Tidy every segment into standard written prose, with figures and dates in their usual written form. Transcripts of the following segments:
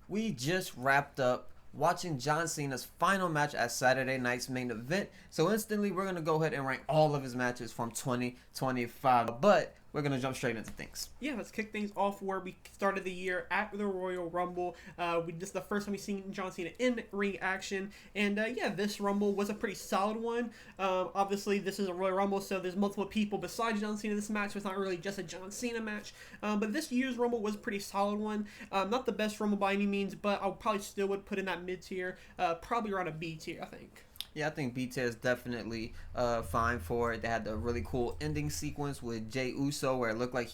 We just wrapped up watching John Cena's final match at Saturday night's main event. So instantly, we're going to go ahead and rank all of his matches from 2025. But we're going to jump straight into things. Yeah, let's kick things off where we started the year at the Royal Rumble. This is the first time we've seen John Cena in ring action, and yeah, this Rumble was a pretty solid one. Obviously, this is a Royal Rumble, so there's multiple people besides John Cena in this match, so it's not really just a John Cena match. But this year's Rumble was a pretty solid one. Not the best Rumble by any means, but I probably still would put in that mid tier, probably around a B tier, I think. Yeah, I think B-tier is definitely fine for it. They had the really cool ending sequence with Jey Uso where it looked like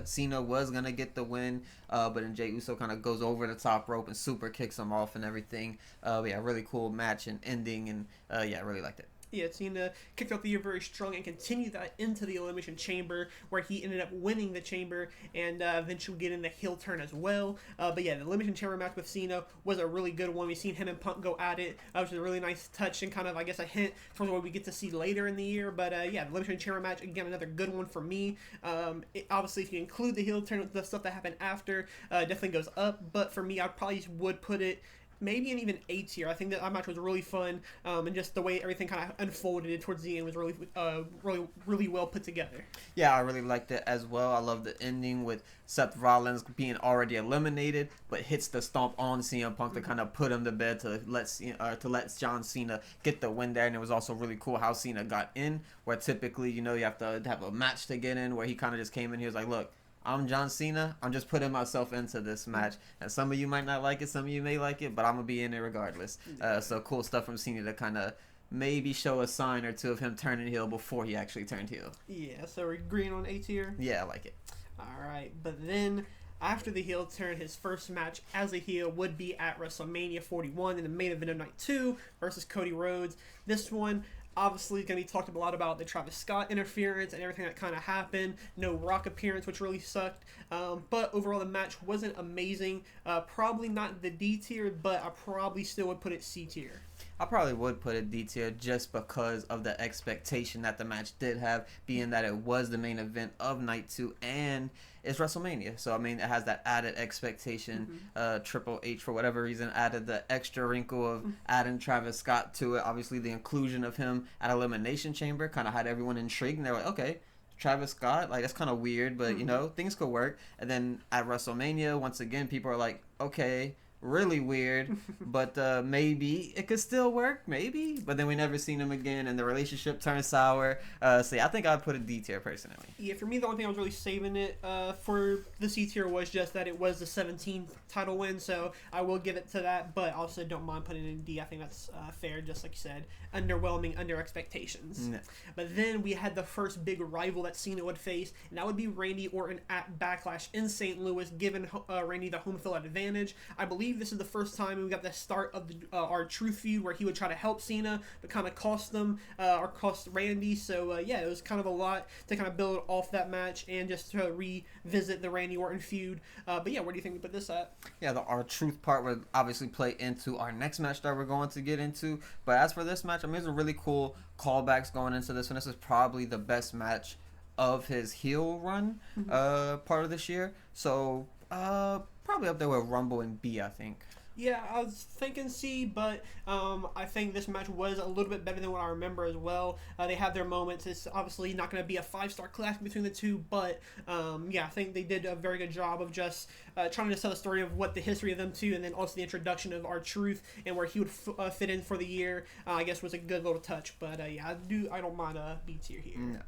Cena was gonna get the win, but then Jey Uso kind of goes over the top rope and super kicks him off and everything. Yeah, really cool match and ending, and yeah, I really liked it. Yeah, Cena kicked off the year very strong and continued that into the Elimination Chamber, where he ended up winning the Chamber and eventually getting the heel turn as well. But yeah, the Elimination Chamber match with Cena was a really good one. We've seen him and Punk go at it, which is a really nice touch and kind of, I guess, a hint for what we get to see later in the year. But yeah, the Elimination Chamber match, again, another good one for me. Obviously, if you include the heel turn, the stuff that happened after, definitely goes up. But for me, I probably would put it maybe an even A tier. I think that match was really fun, and just the way everything kind of unfolded towards the end was really well put together. Yeah, I really liked it as well. I love the ending with Seth Rollins being already eliminated, but hits the stomp on CM Punk to kind of put him to bed to let John Cena get the win there. And it was also really cool how Cena got in, where typically you have to have a match to get in, where he kind of just came in. He was like, "Look, I'm John Cena. I'm just putting myself into this match. And some of you might not like it. Some of you may like it. But I'm going to be in it regardless." So cool stuff from Cena to kind of maybe show a sign or two of him turning heel before he actually turned heel. Yeah, so we're agreeing on A tier? Yeah, I like it. All right. But then after the heel turn, his first match as a heel would be at WrestleMania 41 in the main event of Night 2 versus Cody Rhodes. This one obviously going to be talked a lot about the Travis Scott interference and everything that kind of happened. No Rock appearance, which really sucked. But overall, the match wasn't amazing. Probably not the D tier, but I probably still would put it C tier. I probably would put it D tier just because of the expectation that the match did have, being that it was the main event of Night 2 and it's WrestleMania. So, I mean, it has that added expectation. Triple H, for whatever reason, added the extra wrinkle of adding Travis Scott to it. Obviously, the inclusion of him at Elimination Chamber kind of had everyone intrigued, and they were like, okay, Travis Scott, like, that's kind of weird, but, things could work. And then at WrestleMania, once again, people are like, okay, really weird, but maybe it could still work, maybe. But then we never seen him again, and the relationship turned sour. So yeah, I think I'd put a D tier personally. Yeah, for me, the only thing I was really saving it for the C tier was just that it was the 17th title win, so I will give it to that, but also don't mind putting it in D. I think that's fair, just like you said. Underwhelming, under expectations. Yeah. But then we had the first big rival that Cena would face, and that would be Randy Orton at Backlash in St. Louis, giving Randy the home field advantage. I believe this is the first time we got the start of R-Truth feud, where he would try to help Cena, but kind of cost them, or cost Randy. So yeah, it was kind of a lot to kind of build off that match and just to revisit the Randy Orton feud. But yeah, where do you think we put this at? Yeah, the R-Truth part would obviously play into our next match that we're going to get into. But as for this match, I mean, there's a really cool callbacks going into this one. This is probably the best match of his heel run part of this year. So probably up there with Rumble and B, I think. Yeah, I was thinking C, but I think this match was a little bit better than what I remember as well. They have their moments. It's obviously not going to be a 5-star clash between the two, but yeah, I think they did a very good job of just trying to tell the story of what the history of them two, and then also the introduction of R-Truth and where he would fit in for the year. I guess was a good little touch, but yeah, I don't mind a B tier here. No.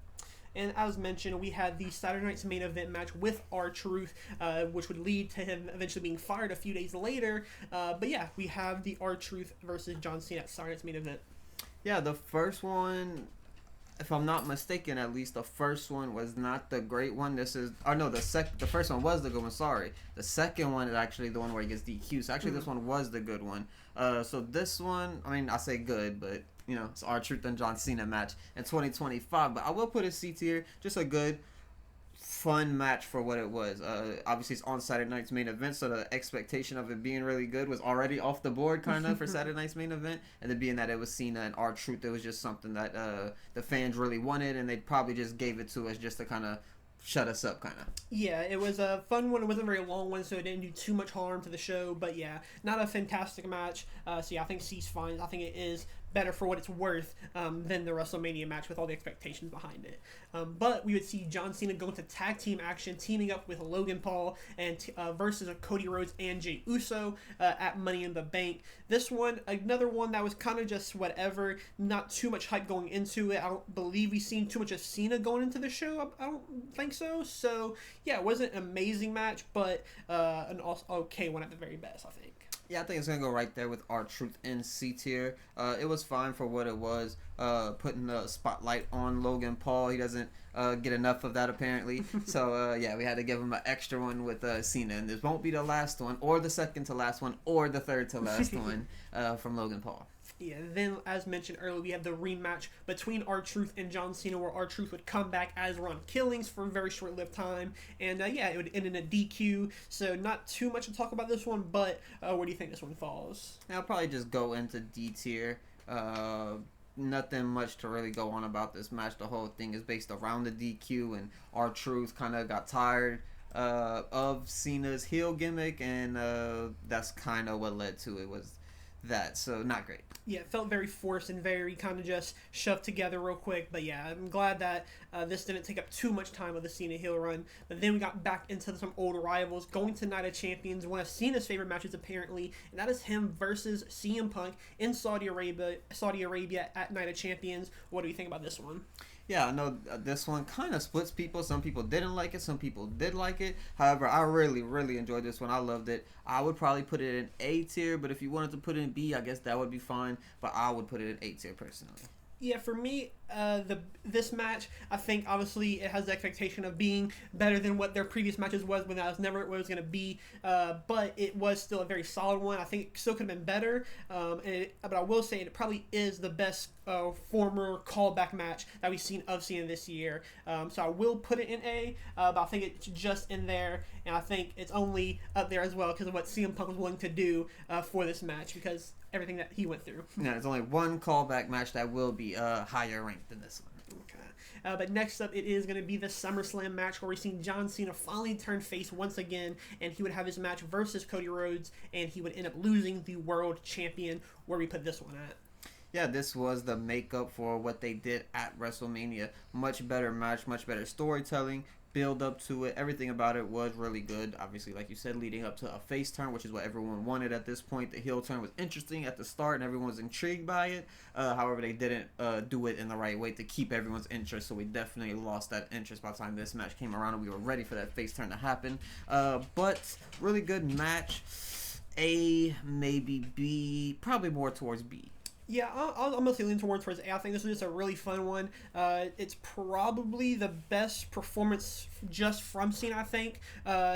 And as mentioned, we had the Saturday night's main event match with R-Truth, which would lead to him eventually being fired a few days later. But yeah, we have the R-Truth versus John Cena at Saturday night's main event. Yeah, the first one, if I'm not mistaken, at least the first one was not the great one. The first one was the good one. Sorry, the second one is actually the one where he gets DQ. So actually, this one was the good one. So this one, I mean, I say good, but it's R-Truth and John Cena match in 2025. But I will put it C tier. Just a good, fun match for what it was. Obviously, it's on Saturday night's main event, so the expectation of it being really good was already off the board, kind of, for Saturday night's main event. And then being that it was Cena and R-Truth, it was just something that the fans really wanted, and they probably just gave it to us just to kind of shut us up, kind of. Yeah, it was a fun one. It wasn't a very long one, so it didn't do too much harm to the show. But yeah, not a fantastic match. So yeah, I think C's fine. I think it is better for what it's worth than the WrestleMania match with all the expectations behind it. But we would see John Cena go into tag team action, teaming up with Logan Paul and versus Cody Rhodes and Jey Uso at Money in the Bank. This one, another one that was kind of just whatever, not too much hype going into it. I don't believe we've seen too much of Cena going into the show. I don't think so. So yeah, it wasn't an amazing match, but an okay one at the very best, I think. Yeah, I think it's going to go right there with R-Truth in C tier. It was fine for what it was, putting the spotlight on Logan Paul. He doesn't get enough of that, apparently. So, yeah, we had to give him an extra one with Cena. And this won't be the last one, or the second to last one, or the third to last one from Logan Paul. Yeah, then as mentioned earlier, we have the rematch between R-Truth and John Cena, where R-Truth would come back as Ron Killings for a very short-lived time, and yeah, it would end in a DQ. So not too much to talk about this one, but where do you think this one falls? I'll probably just go into D tier. Nothing much to really go on about this match. The whole thing is based around the DQ, and R-Truth kind of got tired of Cena's heel gimmick, and that's kind of what led to it was that. So not great. Yeah, it felt very forced and very kind of just shoved together real quick. But yeah, I'm glad that this didn't take up too much time of the Cena heel run. But then we got back into some old rivals, going to Night of Champions, one of Cena's favorite matches apparently, and that is him versus CM Punk in Saudi Arabia at Night of Champions. What do you think about this one? Yeah, I know this one kind of splits people. Some people didn't like it. Some people did like it. However, I really, really enjoyed this one. I loved it. I would probably put it in A tier, but if you wanted to put it in B, I guess that would be fine. But I would put it in A tier personally. Yeah, for me, this match, I think obviously it has the expectation of being better than what their previous matches was, when that was never what it was going to be. But it was still a very solid one. I think it still could have been better. But I will say it probably is the best former callback match that we've seen of Cena this year. So I will put it in A, but I think it's just in there, and I think it's only up there as well because of what CM Punk was willing to do for this match, because everything that he went through. Yeah, there's only one callback match that will be higher ranked than this one. Okay. But next up, it is going to be the SummerSlam match, where we're seeing John Cena finally turn face once again, and he would have his match versus Cody Rhodes, and he would end up losing the world champion. Where we put this one at? Yeah, this was the makeup for what they did at WrestleMania. Much better match, much better storytelling, build up to it. Everything about it was really good. Obviously, like you said, leading up to a face turn, which is what everyone wanted at this point. The heel turn was interesting at the start, and everyone was intrigued by it. However, they didn't do it in the right way to keep everyone's interest, so we definitely lost that interest by the time this match came around, and we were ready for that face turn to happen. But really good match. A, maybe B, probably more towards B. Yeah, I'm mostly leaning towards A. I think this was just a really fun one. It's probably the best performance just from Cena, I think,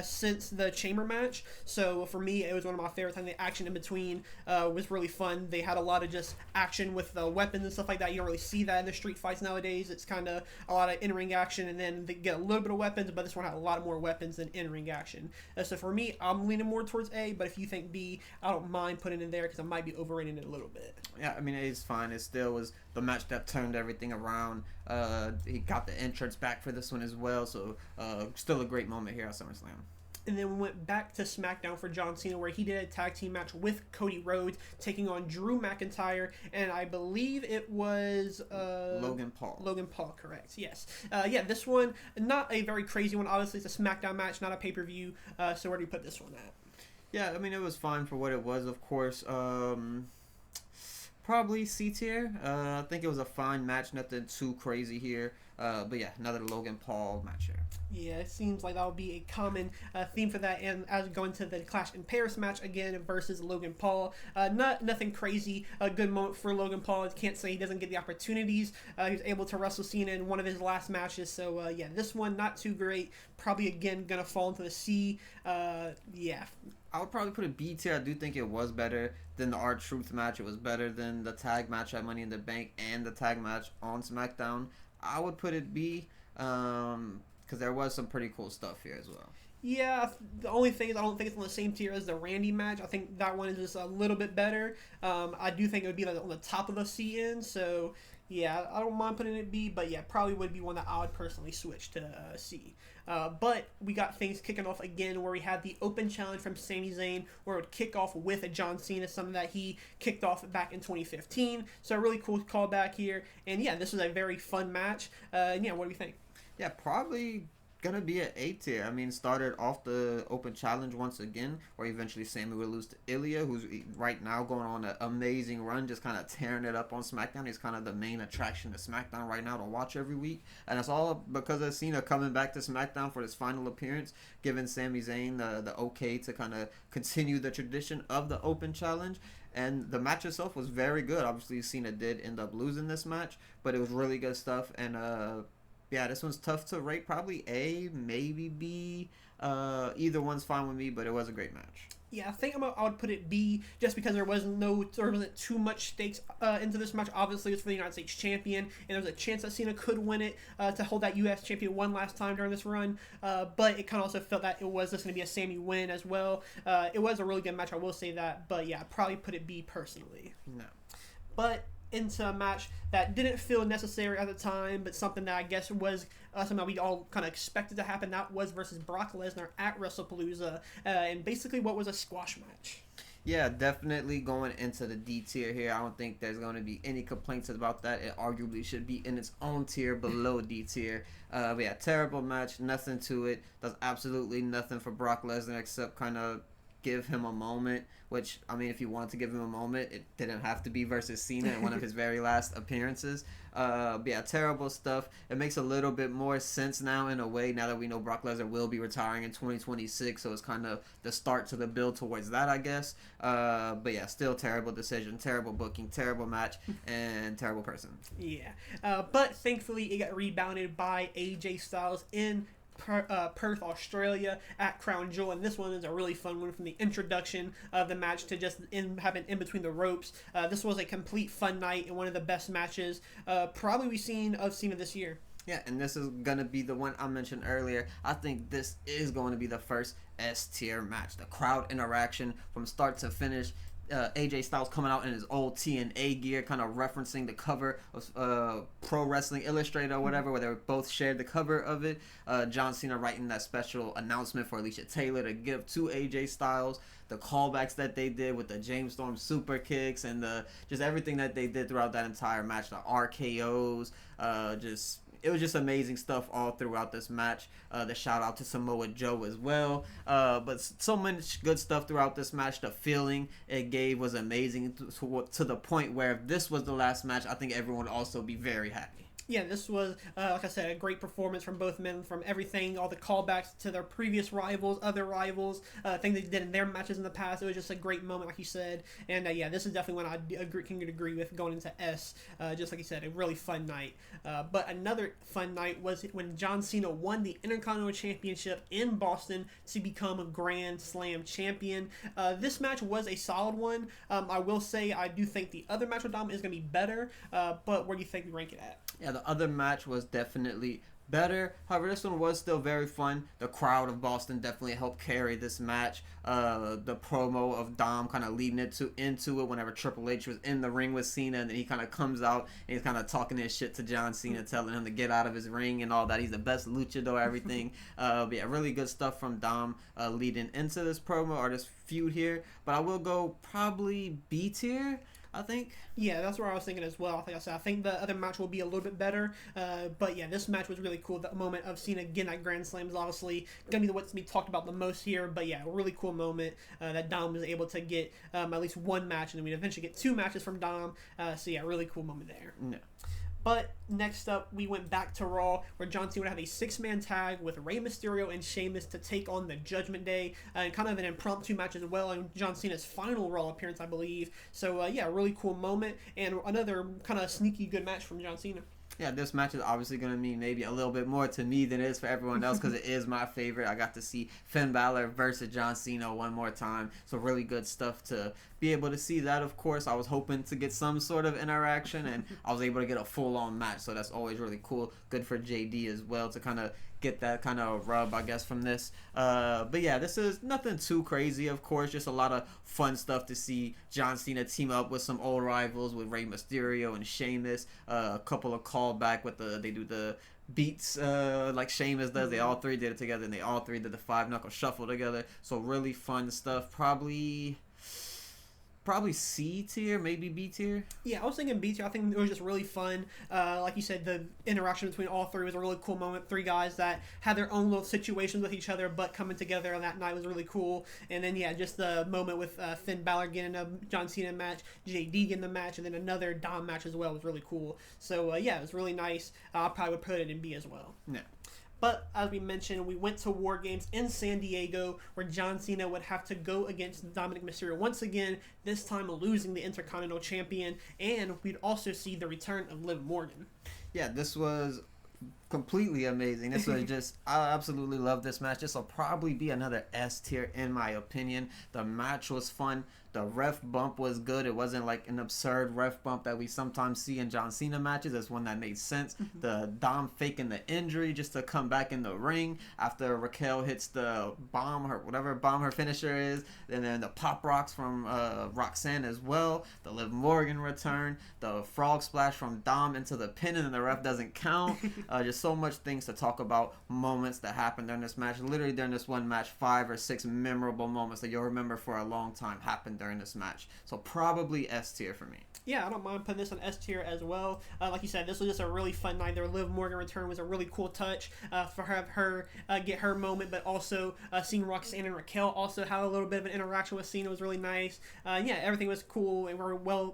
since the Chamber match. So for me, it was one of my favorites. I think the action in between was really fun. They had a lot of just action with weapons and stuff like that. You don't really see that in the street fights nowadays. It's kind of a lot of in-ring action, and then they get a little bit of weapons, but this one had a lot more weapons than in-ring action. So for me, I'm leaning more towards A, but if you think B, I don't mind putting it in there because I might be overrating it a little bit. Yeah, I mean, it's fine. It still was the match that turned everything around. He got the entrance back for this one as well, so still a great moment here at SummerSlam. And then we went back to SmackDown for John Cena, where he did a tag team match with Cody Rhodes, taking on Drew McIntyre, and I believe it was Logan Paul. Logan Paul, correct? Yes. Yeah, this one, not a very crazy one. Obviously, it's a SmackDown match, not a pay-per-view. So where do you put this one at? Yeah, I mean, it was fine for what it was, of course. Probably C tier. I think it was a fine match, nothing too crazy here. But yeah, another Logan Paul match here. Yeah, it seems like that would be a common theme for that. And as we go into the Clash in Paris match again versus Logan Paul, nothing crazy. A good moment for Logan Paul. I can't say he doesn't get the opportunities. He was able to wrestle Cena in one of his last matches. So yeah, this one not too great. Probably again gonna fall into the C. Yeah. I would probably put a B tier. I do think it was better than the R-Truth match. It was better than the tag match at Money in the Bank and the tag match on SmackDown. I would put it B because there was some pretty cool stuff here as well. Yeah, the only thing is I don't think it's on the same tier as the Randy match. I think that one is just a little bit better. I do think it would be like on the top of the C end. So Yeah, I don't mind putting it B, but yeah, probably would be one that I would personally switch to C. But we got things kicking off again where we had the open challenge from Sami Zayn, where it would kick off with a John Cena, something that he kicked off back in 2015. So a really cool callback here. And yeah, this was a very fun match. Yeah, what do we think? Yeah, probably gonna be an A tier. I mean, started off the open challenge once again, where eventually Sammy would lose to Ilya, who's right now going on an amazing run, just kind of tearing it up on SmackDown. He's kind of the main attraction to SmackDown right now to watch every week, and it's all because of Cena coming back to SmackDown for his final appearance, giving Sami Zayn the okay to kind of continue the tradition of the open challenge. And the match itself was very good. Obviously, Cena did end up losing this match, but it was really good stuff. And yeah, this one's tough to rate. Probably A, maybe B. Either one's fine with me, but it was a great match. Yeah, I think I would put it B just because there wasn't too much stakes into this match. Obviously, it's for the United States champion, and there was a chance that Cena could win it to hold that U.S. champion one last time during this run. But it kind of also felt that it was just going to be a Sammy win as well. It was a really good match, I will say that. But yeah, I'd probably put it B personally. No. But into a match that didn't feel necessary at the time, but something that I guess was something that we all kind of expected to happen. That was versus Brock Lesnar at WrestlePalooza, and basically what was a squash match. Yeah, definitely going into the D tier here. I don't think there's going to be any complaints about that. It arguably should be in its own tier below D tier. But yeah, terrible match, nothing to it. Does absolutely nothing for Brock Lesnar except kind of give him a moment, which, I mean, if you wanted to give him a moment, it didn't have to be versus Cena in one of his very last appearances. But yeah, terrible stuff. It makes a little bit more sense now in a way, now that we know Brock Lesnar will be retiring in 2026, so it's kind of the start to the build towards that, I guess. But yeah, still terrible decision, terrible booking, terrible match, and terrible person. Yeah. But thankfully, it got rebounded by AJ Styles in Perth, Australia at Crown Jewel, and this one is a really fun one from the introduction of the match to just having in between the ropes. This was a complete fun night and one of the best matches probably we've seen of Cena this year. Yeah, and this is going to be the one I mentioned earlier. I think this is going to be the first S-tier match. The crowd interaction from start to finish. AJ Styles coming out in his old TNA gear, kind of referencing the cover of Pro Wrestling Illustrated or whatever, where they both shared the cover of it. John Cena writing that special announcement for Alicia Taylor to give to AJ Styles. The callbacks that they did with the James Storm super kicks and just everything that they did throughout that entire match. The RKOs, it was just amazing stuff all throughout this match. The shout out to Samoa Joe as well. But so much good stuff throughout this match. The feeling it gave was amazing to the point where if this was the last match, I think everyone would also be very happy. Yeah, this was, like I said, a great performance from both men, from everything, all the callbacks to their previous rivals, other rivals, things they did in their matches in the past. It was just a great moment, like you said. And yeah, this is definitely one I can agree with going into S. Just like you said, a really fun night. But another fun night was when John Cena won the Intercontinental Championship in Boston to become a Grand Slam champion. This match was a solid one. I will say I do think the other match with Dom is going to be better. But where do you think we rank it at? Yeah, the other match was definitely better. However, this one was still very fun. The crowd of Boston definitely helped carry this match. The promo of Dom kind of leading into it whenever Triple H was in the ring with Cena, and then he kind of comes out and he's kind of talking his shit to John Cena, telling him to get out of his ring and all that. He's the best luchador, everything. But yeah, really good stuff from Dom leading into this promo or this feud here. But I will go probably B tier, I think. Yeah, that's where I was thinking as well. Like I said, I think the other match will be a little bit better. But yeah, this match was really cool. The moment of Cena getting that Grand Slam is obviously going to be what's to be talked about the most here. But yeah, a really cool moment that Dom was able to get at least one match. And then we'd eventually get two matches from Dom. So yeah, really cool moment there. No. But next up, we went back to Raw, where John Cena would have a six-man tag with Rey Mysterio and Sheamus to take on the Judgment Day, and kind of an impromptu match as well, and John Cena's final Raw appearance, I believe. So, yeah, a really cool moment, and another kind of sneaky good match from John Cena. Yeah, this match is obviously going to mean maybe a little bit more to me than it is for everyone else because it is my favorite. I got to see Finn Balor versus John Cena one more time. So really good stuff to be able to see that, of course. I was hoping to get some sort of interaction, and I was able to get a full-on match. So that's always really cool. Good for JD as well to kind of get that kind of rub, I guess, from this. But yeah, this is nothing too crazy, of course. Just a lot of fun stuff to see John Cena team up with some old rivals with Rey Mysterio and Sheamus. A couple of callback with they do the beats like Sheamus does. They all three did it together, and they all three did the 5-knuckle shuffle together. So really fun stuff. Probably C tier, maybe B tier. Yeah, I was thinking B tier. I think it was just really fun. Like you said, the interaction between all three was a really cool moment. Three guys that had their own little situations with each other, but coming together on that night was really cool. And then, yeah, just the moment with Finn Balor getting a John Cena match, JD getting the match, and then another Dom match as well was really cool. So, yeah, it was really nice. I probably would put it in B as well. Yeah. But as we mentioned, we went to War Games in San Diego, where John Cena would have to go against Dominic Mysterio once again, this time losing the Intercontinental Champion, and we'd also see the return of Liv Morgan. Yeah, this was completely amazing. This was just, I absolutely love this match. This will probably be another S tier in my opinion. The match was fun. The ref bump was good. It wasn't like an absurd ref bump that we sometimes see in John Cena matches. It's one that made sense. The Dom faking the injury just to come back in the ring after Raquel hits the bomb, whatever bomb her finisher is. And then the pop rocks from Roxanne as well. The Liv Morgan return. The frog splash from Dom into the pin, and then the ref doesn't count. Just so much things to talk about. Moments that happened during this match. Literally during this one match, 5 or 6 memorable moments that you'll remember for a long time happened during this match. So probably S tier for me. Yeah, I don't mind putting this on S tier as well. Like you said, this was just a really fun night. The Liv Morgan return was a really cool touch for her get her moment, but also seeing Roxanne and Raquel also have a little bit of an interaction with Cena was really nice. Yeah, everything was cool and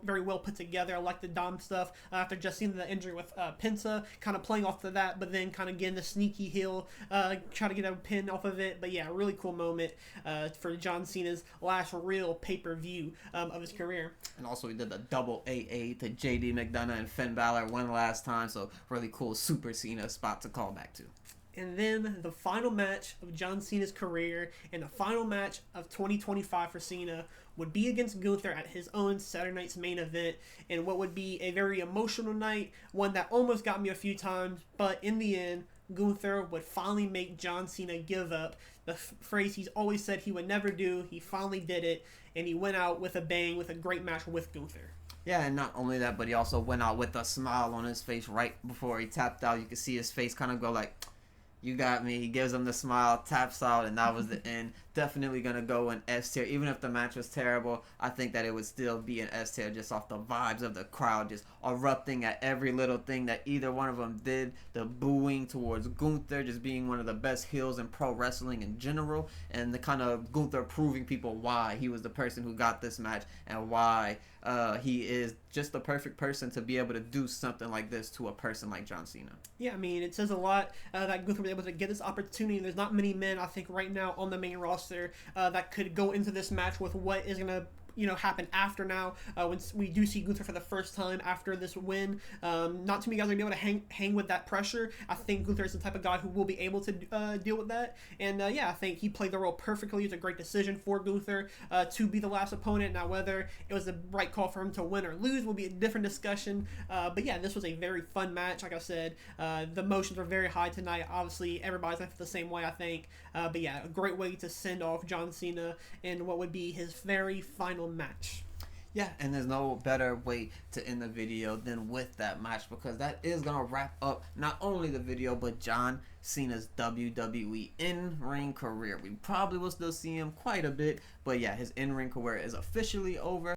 very well put together. I like the Dom stuff after just seeing the injury with Penta, kind of playing off of that, but then kind of getting the sneaky heel, try to get a pin off of it. But yeah, really cool moment for John Cena's last real pay-per-view of his career. And also we did the double AA to JD McDonough and Finn Balor one last time, so really cool Super Cena spot to call back to. And then the final match of John Cena's career and the final match of 2025 for Cena would be against Gunther at his own Saturday Night's Main Event, in what would be a very emotional night, one that almost got me a few times, but in the end, Gunther would finally make John Cena give up. The phrase he's always said he would never do, he finally did it, and he went out with a bang with a great match with Gunther. Yeah, and not only that, but he also went out with a smile on his face right before he tapped out. You could see his face kind of go like, you got me. He gives him the smile, taps out, and that was the end. Definitely going to go in S tier. Even if the match was terrible, I think that it would still be an S tier just off the vibes of the crowd just erupting at every little thing that either one of them did. The booing towards Gunther just being one of the best heels in pro wrestling in general, and the kind of Gunther proving people why he was the person who got this match and why he is just the perfect person to be able to do something like this to a person like John Cena. Yeah, I mean, it says a lot that Gunther was able to get this opportunity. There's not many men, I think, right now on the main roster that could go into this match with what is going to happen after now, when we do see Gunther for the first time after this win. Not too many guys are going to be able to hang with that pressure. I think Gunther is the type of guy who will be able to deal with that. And yeah, I think he played the role perfectly. It was a great decision for Gunther to be the last opponent. Now, whether it was the right call for him to win or lose will be a different discussion. But yeah, this was a very fun match. Like I said, the emotions were very high tonight. Obviously, everybody's not the same way, I think. But yeah, a great way to send off John Cena in what would be his very final match. Yeah, and there's no better way to end the video than with that match, because that is going to wrap up not only the video, but John Cena's WWE in-ring career. We probably will still see him quite a bit, but yeah, his in-ring career is officially over.